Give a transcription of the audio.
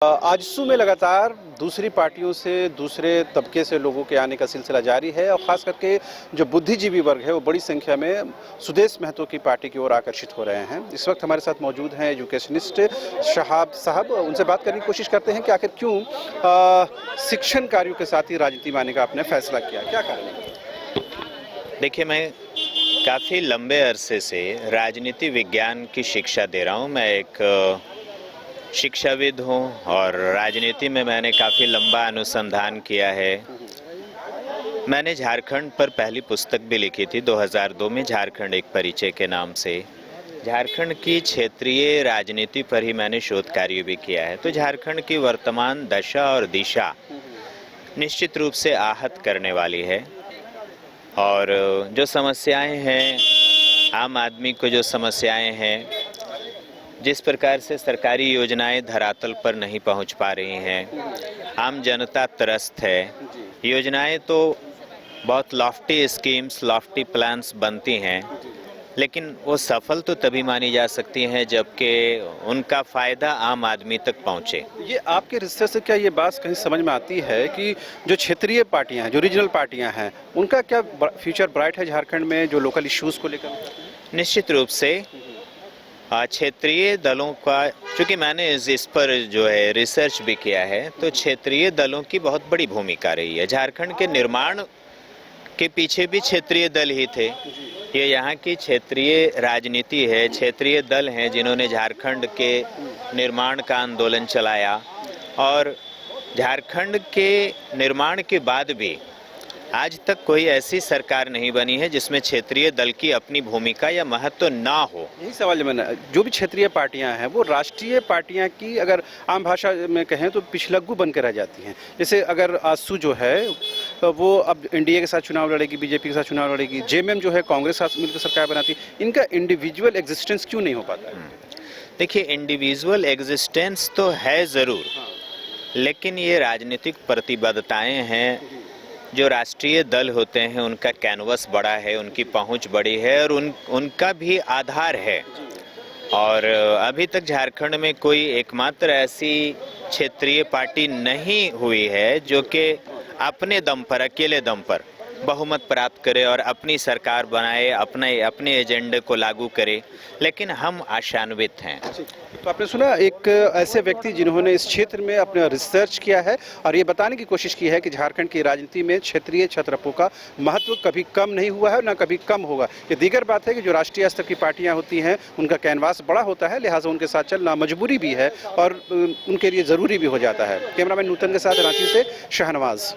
आजसू में लगातार दूसरी पार्टियों से दूसरे तबके से लोगों के आने का सिलसिला जारी है और ख़ास करके जो बुद्धिजीवी वर्ग है वो बड़ी संख्या में सुदेश महतो की पार्टी की ओर आकर्षित हो रहे हैं। इस वक्त हमारे साथ मौजूद हैं एजुकेशनिस्ट शहाब साहब। उनसे बात करने की कोशिश करते हैं कि आखिर क्यों शिक्षण कार्यों के साथ ही राजनीति में आने का आपने फैसला किया, क्या कारण है? देखिए, मैं काफ़ी लंबे अरसे से राजनीति विज्ञान की शिक्षा दे रहा हूँ। मैं एक शिक्षाविद हूँ और राजनीति में मैंने काफ़ी लंबा अनुसंधान किया है। मैंने झारखंड पर पहली पुस्तक भी लिखी थी 2002 में, झारखंड एक परिचय के नाम से। झारखंड की क्षेत्रीय राजनीति पर ही मैंने शोध कार्य भी किया है। तो झारखंड की वर्तमान दशा और दिशा निश्चित रूप से आहत करने वाली है और जो समस्याएं हैं, आम आदमी को जो समस्याएं हैं, जिस प्रकार से सरकारी योजनाएं धरातल पर नहीं पहुंच पा रही हैं, आम जनता त्रस्त है। योजनाएं तो बहुत लॉफ्टी स्कीम्स, लॉफ्टी प्लान्स बनती हैं, लेकिन वो सफल तो तभी मानी जा सकती हैं जबकि उनका फ़ायदा आम आदमी तक पहुंचे। ये आपके रिसर्च से क्या ये बात कहीं समझ में आती है कि जो क्षेत्रीय पार्टियां हैं, जो रीजनल पार्टियां हैं, उनका क्या फ्यूचर ब्राइट है झारखंड में जो लोकल इश्यूज़ को लेकर? निश्चित रूप से क्षेत्रीय दलों का, चूँकि मैंने इस पर जो है रिसर्च भी किया है, तो क्षेत्रीय दलों की बहुत बड़ी भूमिका रही है। झारखंड के निर्माण के पीछे भी क्षेत्रीय दल ही थे। ये यहाँ की क्षेत्रीय राजनीति है, क्षेत्रीय दल हैं जिन्होंने झारखंड के निर्माण का आंदोलन चलाया और झारखंड के निर्माण के बाद भी आज तक कोई ऐसी सरकार नहीं बनी है जिसमें क्षेत्रीय दल की अपनी भूमिका या महत्व ना हो। यही सवाल मैंने, जो भी क्षेत्रीय पार्टियां हैं वो राष्ट्रीय पार्टियां की अगर आम भाषा में कहें तो पिछलग्गू बनकर रह जाती हैं। जैसे अगर आजसू जो है वो अब एनडीए के साथ चुनाव लड़ेगी, बीजेपी के साथ चुनाव लड़ेगी, जेएमएम जो है कांग्रेस के साथ मिलकर सरकार बनाती है, इनका इंडिविजुअल एग्जिस्टेंस क्यों नहीं हो पाता है? देखिए, इंडिविजुअल एग्जिस्टेंस तो है ज़रूर, लेकिन ये राजनीतिक प्रतिबद्धताएं हैं। जो राष्ट्रीय दल होते हैं उनका कैनवस बड़ा है, उनकी पहुंच बड़ी है और उनका भी आधार है। और अभी तक झारखंड में कोई एकमात्र ऐसी क्षेत्रीय पार्टी नहीं हुई है जो कि अपने दम पर, अकेले दम पर बहुमत प्राप्त करे और अपनी सरकार बनाए, अपने एजेंडे को लागू करे। लेकिन हम आशान्वित हैं। तो आपने सुना एक ऐसे व्यक्ति जिन्होंने इस क्षेत्र में अपना रिसर्च किया है और ये बताने की कोशिश की है कि झारखंड की राजनीति में क्षेत्रीय छत्रपों का महत्व कभी कम नहीं हुआ है, ना कभी कम होगा। ये दीगर बात है कि जो राष्ट्रीय स्तर की पार्टियां होती हैं उनका कैनवास बड़ा होता है, लिहाजा उनके साथ चलना मजबूरी भी है और उनके लिए ज़रूरी भी हो जाता है। कैमरामैन नूतन के साथ रांची से शाहनवाज।